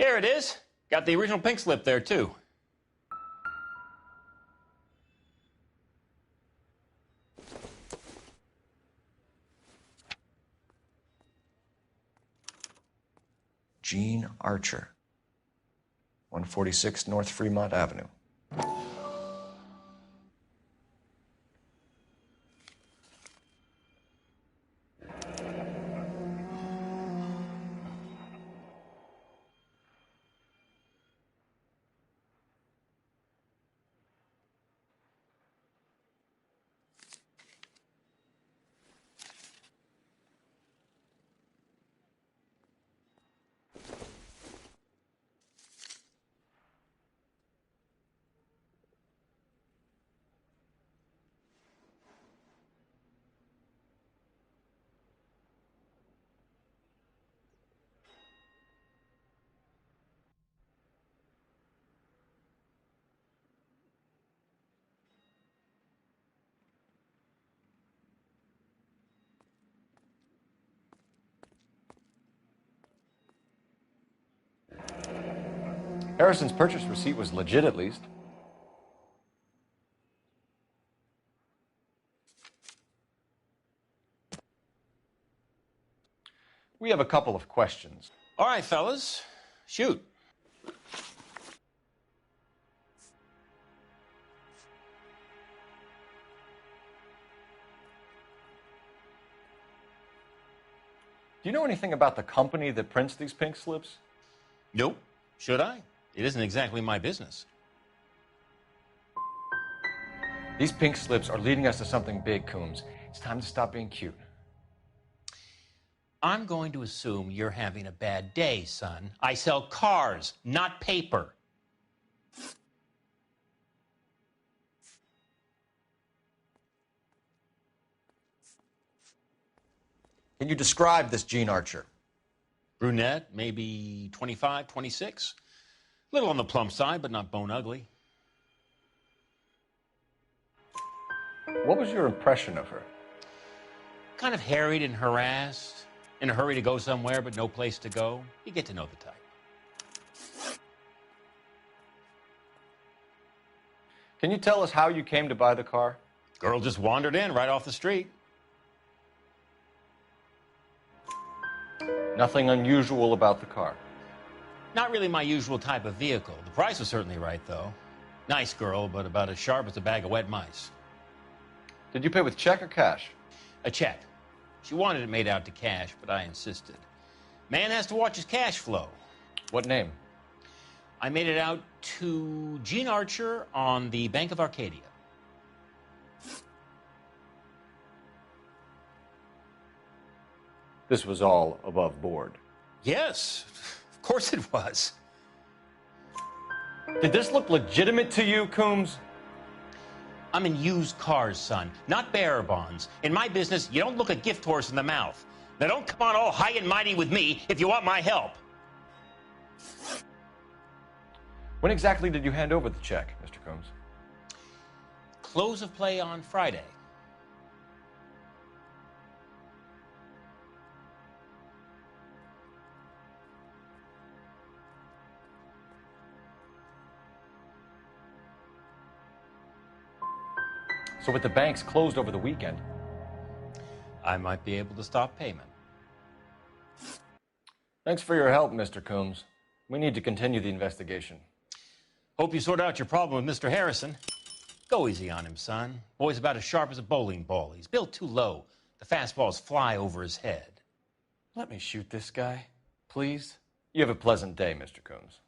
Here it is. Got the original pink slip there, too. Gene Archer, 146 North Fremont Avenue. Harrison's purchase receipt was legit, at least. We have a couple of questions. All right, fellas. Shoot. Do you know anything about the company that prints these pink slips? Nope. Should I? It isn't exactly my business. These pink slips are leading us to something big, Coombs. It's time to stop being cute. I'm going to assume you're having a bad day, son. I sell cars, not paper. Can you describe this Gene Archer? Brunette, maybe 25, 26. Little on the plump side, but not bone ugly. What was your impression of her? Kind of harried and harassed. In a hurry to go somewhere, but no place to go. You get to know the type. Can you tell us how you came to buy the car? Girl just wandered in right off the street. Nothing unusual about the car. Not really my usual type of vehicle. The price was certainly right, though. Nice girl, but about as sharp as a bag of wet mice. Did you pay with check or cash? A check. She wanted it made out to cash, but I insisted. Man has to watch his cash flow. What name? I made it out to Gene Archer on the Bank of Arcadia. This was all above board. Yes, of course it was. Did this look legitimate to you, Coombs? I'm in used cars, son, not bearer bonds. In my business, you don't look a gift horse in the mouth. Now don't come on all high and mighty with me if you want my help. When exactly did you hand over the check, Mr. Coombs? Close of play on Friday. So with the banks closed over the weekend, I might be able to stop payment. thanks for your help, Mr. Coombs. We need to continue the investigation. Hope you sort out your problem with Mr. Harrison. Go easy on him, son. Boy's about as sharp as a bowling ball. He's built too low. The fastballs fly over his head. Let me shoot this guy, please. You have a pleasant day, Mr. Coombs.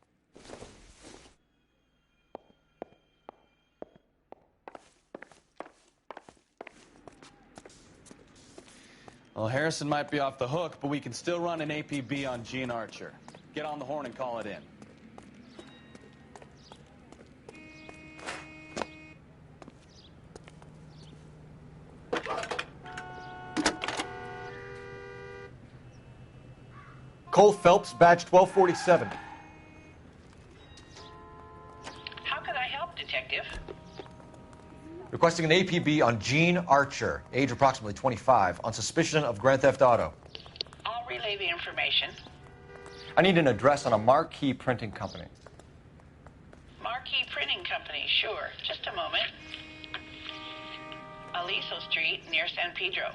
Well, Harrison might be off the hook, but we can still run an APB on Gene Archer. Get on the horn and call it in. Cole Phelps, badge 1247. How can I help, Detective? Requesting an APB on Gene Archer, age approximately 25, on suspicion of Grand Theft Auto. I'll relay the information. I need an address on a marquee printing company. Marquee Printing Company, sure. Just a moment. Aliso Street, near San Pedro.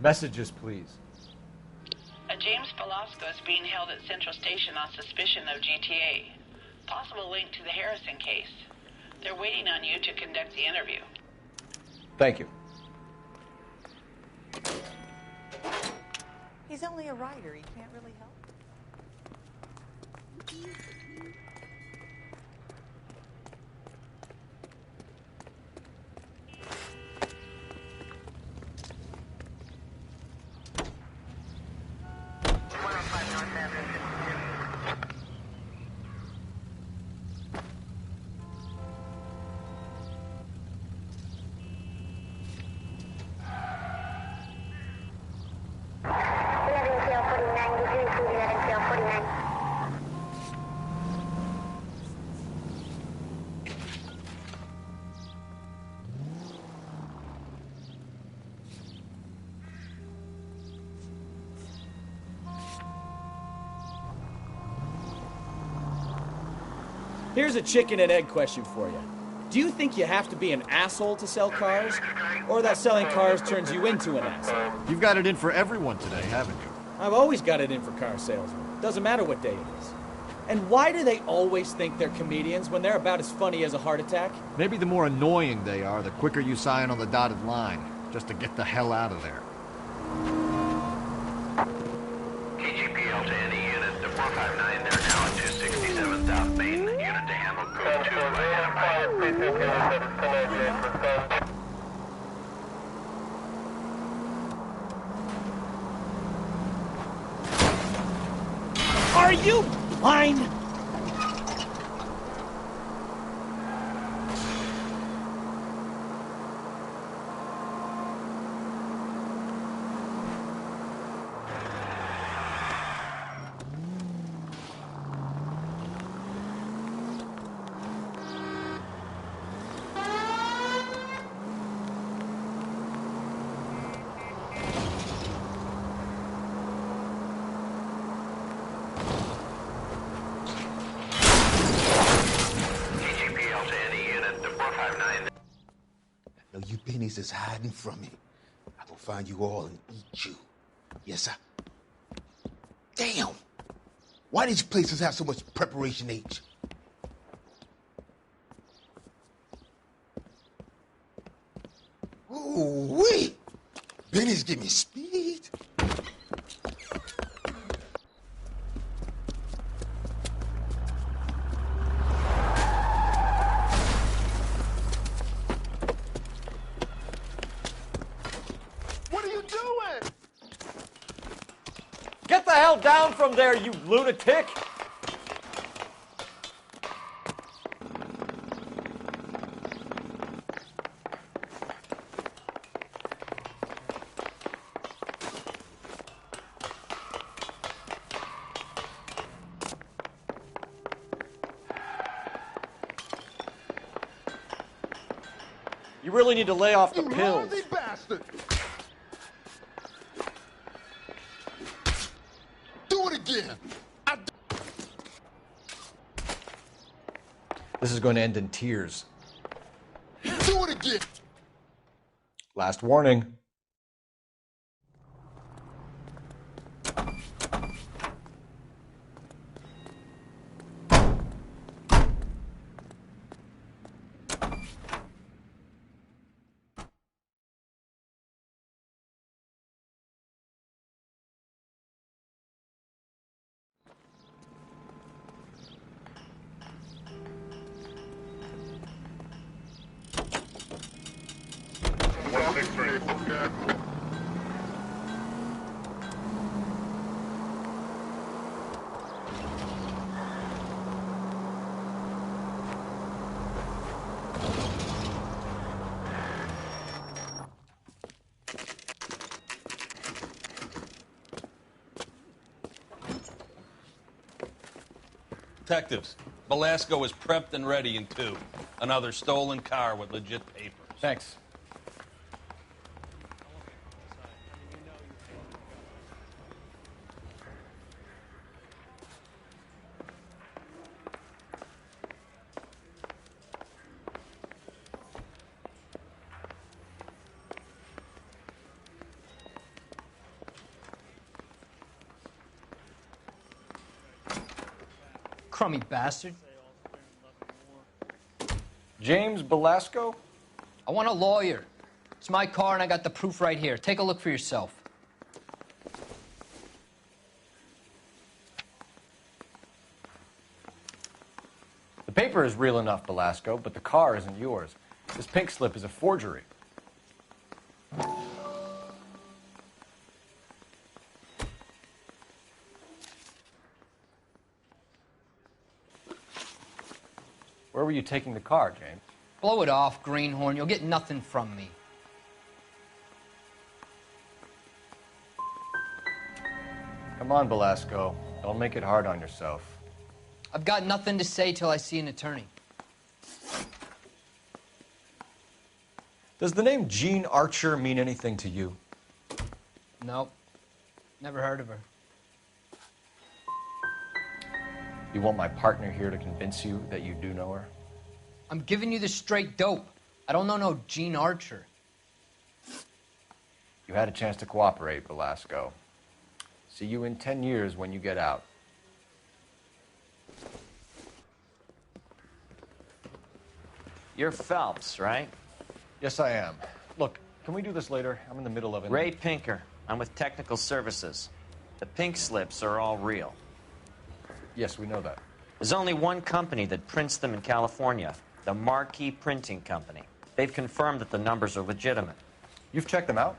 Messages, please. A James Velasco is being held at Central Station on suspicion of GTA. Possible link to the Harrison case. They're waiting on you to conduct the interview. Thank you. He's only a writer. He can't really help. Here's a chicken and egg question for you. Do you think you have to be an asshole to sell cars? Or that selling cars turns you into an asshole? You've got it in for everyone today, haven't you? I've always got it in for car salesmen. Doesn't matter what day it is. And why do they always think they're comedians when they're about as funny as a heart attack? Maybe the more annoying they are, the quicker you sign on the dotted line, just to get the hell out of there. KGPL to any unit, the 459, they're now at 267 South Main. Unit to handle code 2 identified. Are you blind? No, you pennies is hiding from me. I will find you all and eat you. Yes, sir. Damn! Why did you places have so much preparation H? Ooh-wee! Benny's give me speed. Get the hell down from there, you lunatic! You really need to lay off the pills. Lousy bastard! Do it again! This is going to end in tears. Do it again! Last warning. Detectives, Velasco is prepped and ready in 2. Another stolen car with legit papers. Thanks. Crummy bastard. James Belasco? I want a lawyer. It's my car and I got the proof right here. Take a look for yourself. The paper is real enough, Belasco, but the car isn't yours. This pink slip is a forgery. Where were you taking the car, James? Blow it off, greenhorn. You'll get nothing from me. Come on, Belasco. Don't make it hard on yourself. I've got nothing to say till I see an attorney. Does the name Jean Archer mean anything to you? Nope. Never heard of her. You want my partner here to convince you that you do know her? I'm giving you the straight dope. I don't know no Jean Archer. You had a chance to cooperate, Belasco. See you in 10 years when you get out. You're Phelps, right? Yes, I am. Look, can we do this later? I'm in the middle of it. Ray Pinker. I'm with Technical Services. The pink slips are all real. Yes, we know that. There's only one company that prints them in California, the Marquee Printing Company. They've confirmed that the numbers are legitimate. You've checked them out?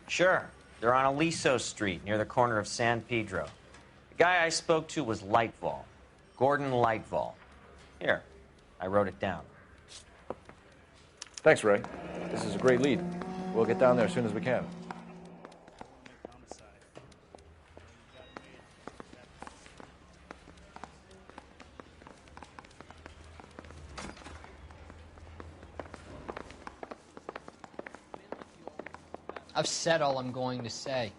Sure. They're on Aliso Street, near the corner of San Pedro. The guy I spoke to was Lightval. Gordon Lightval. Here, I wrote it down. Thanks, Ray. This is a great lead. We'll get down there as soon as we can. I've said all I'm going to say.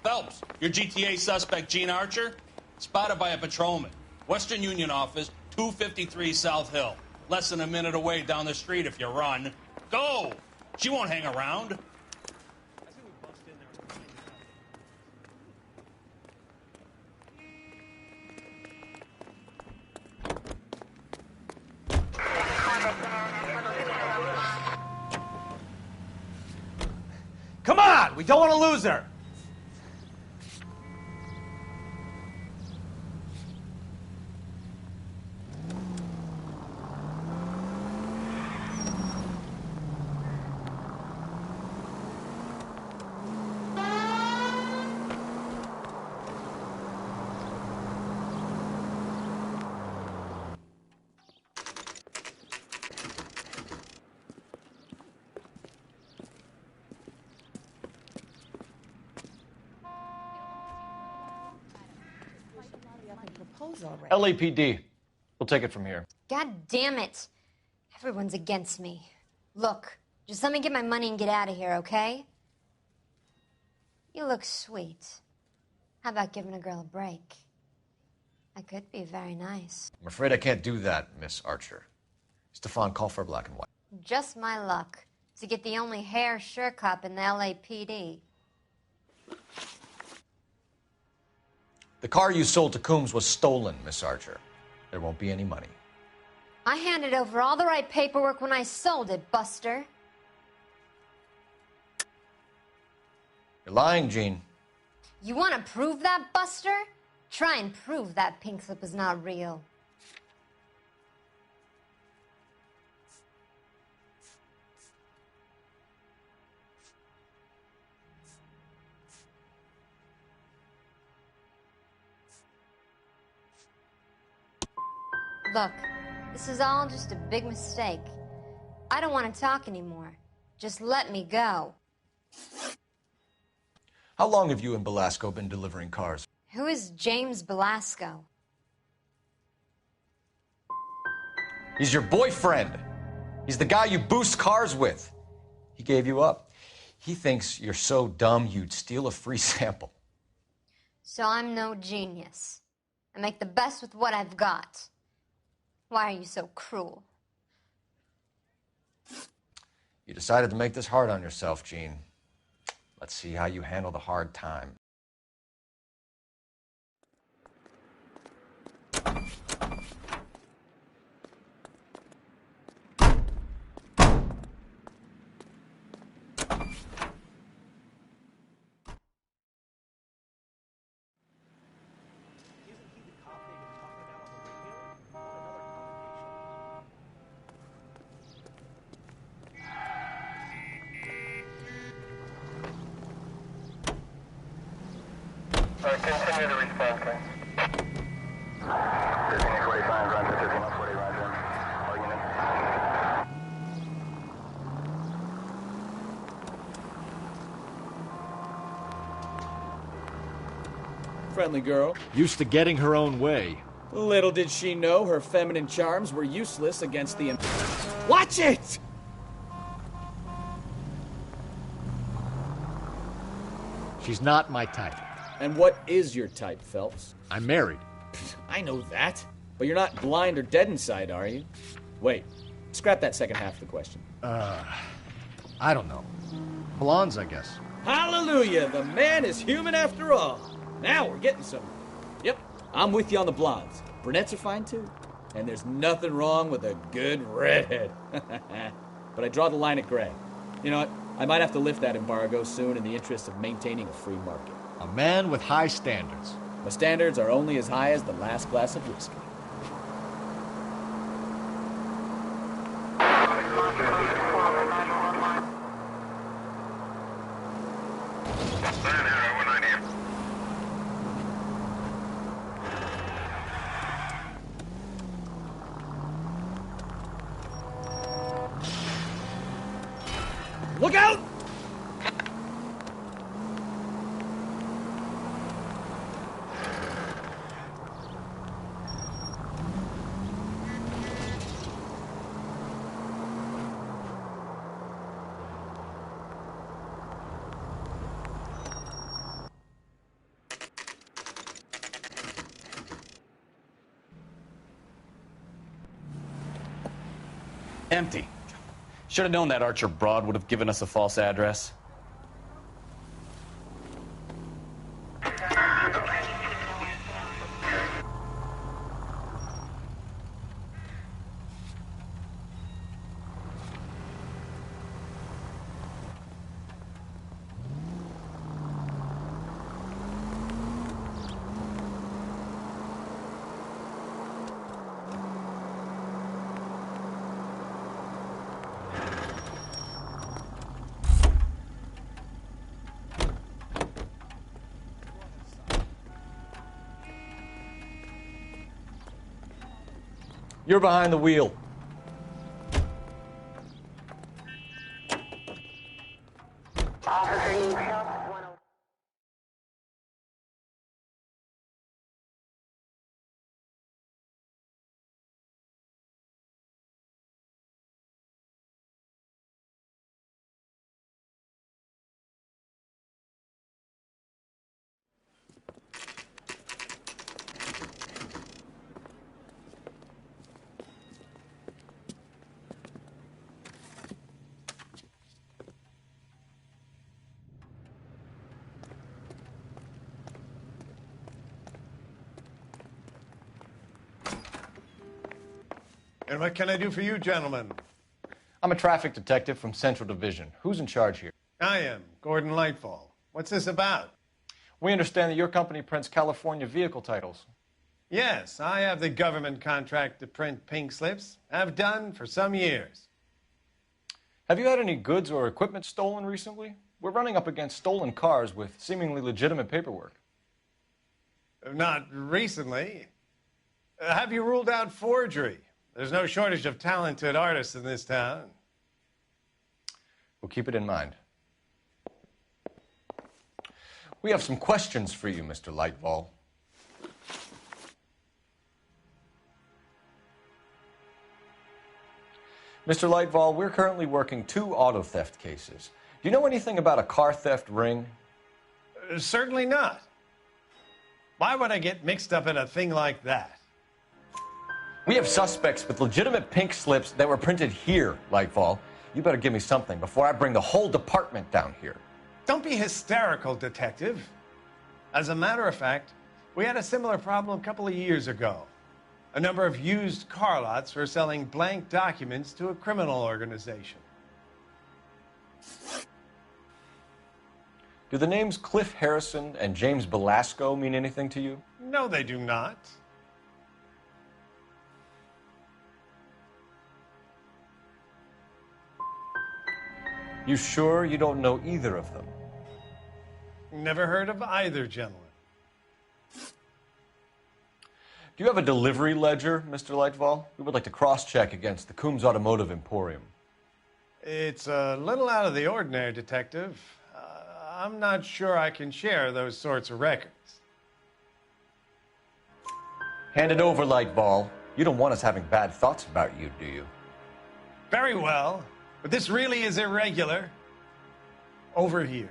Phelps, your GTA suspect, Jean Archer, spotted by a patrolman. Western Union office, 253 South Hill. Less than a minute away down the street if you run. Go! She won't hang around. Come on! We don't want to lose her! LAPD. We'll take it from here. God damn it. Everyone's against me. Look, just let me get my money and get out of here, okay? You look sweet. How about giving a girl a break? I could be very nice. I'm afraid I can't do that, Miss Archer. Stefan, call for black and white. Just my luck to get the only hair sure cop in the LAPD. The car you sold to Coombs was stolen, Miss Archer. There won't be any money. I handed over all the right paperwork when I sold it, Buster. You're lying, Jean. You want to prove that, Buster? Try and prove that pink slip is not real. Look, this is all just a big mistake. I don't want to talk anymore. Just let me go. How long have you and Belasco been delivering cars? Who is James Belasco? He's your boyfriend. He's the guy you boost cars with. He gave you up. He thinks you're so dumb you'd steal a free sample. So I'm no genius. I make the best with what I've got. Why are you so cruel? You decided to make this hard on yourself, Jean. Let's see how you handle the hard time. Continue to respond, please. 1545, run to 1540, roger. All units. Friendly girl. Used to getting her own way. Little did she know her feminine charms were useless against the... Watch it! She's not my type. And what is your type, Phelps? I'm married. I know that. But you're not blind or dead inside, are you? Wait. Scrap that second half of the question. I don't know. Blondes, I guess. Hallelujah! The man is human after all. Now we're getting somewhere. Yep, I'm with you on the blondes. Brunettes are fine too. And there's nothing wrong with a good redhead. But I draw the line at gray. You know what? I might have to lift that embargo soon in the interest of maintaining a free market. A man with high standards. My standards are only as high as the last glass of whiskey. Look out! Empty. Should have known that Archer broad would have given us a false address. You're behind the wheel. Officer needs help. 101. And what can I do for you, gentlemen? I'm a traffic detective from Central Division. Who's in charge here? I am, Gordon Lightfall. What's this about? We understand that your company prints California vehicle titles. Yes, I have the government contract to print pink slips. Have done for some years. Have you had any goods or equipment stolen recently? We're running up against stolen cars with seemingly legitimate paperwork. Not recently. Have you ruled out forgery? There's no shortage of talented artists in this town. We'll keep it in mind. We have some questions for you, Mr. Lightfall. Mr. Lightfall, we're currently working 2 auto theft cases. Do you know anything about a car theft ring? Certainly not. Why would I get mixed up in a thing like that? We have suspects with legitimate pink slips that were printed here, Lightfall. You better give me something before I bring the whole department down here. Don't be hysterical, Detective. As a matter of fact, we had a similar problem a couple of years ago. A number of used car lots were selling blank documents to a criminal organization. Do the names Cliff Harrison and James Belasco mean anything to you? No, they do not. You sure you don't know either of them? Never heard of either gentleman. Do you have a delivery ledger, Mr. Lightval? We would like to cross-check against the Coombs Automotive Emporium. It's a little out of the ordinary, Detective. I'm not sure I can share those sorts of records. Hand it over, Lightball. You don't want us having bad thoughts about you, do you? Very well, but this really is irregular. Over here.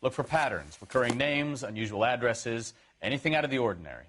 Look for patterns, recurring names, unusual addresses, anything out of the ordinary.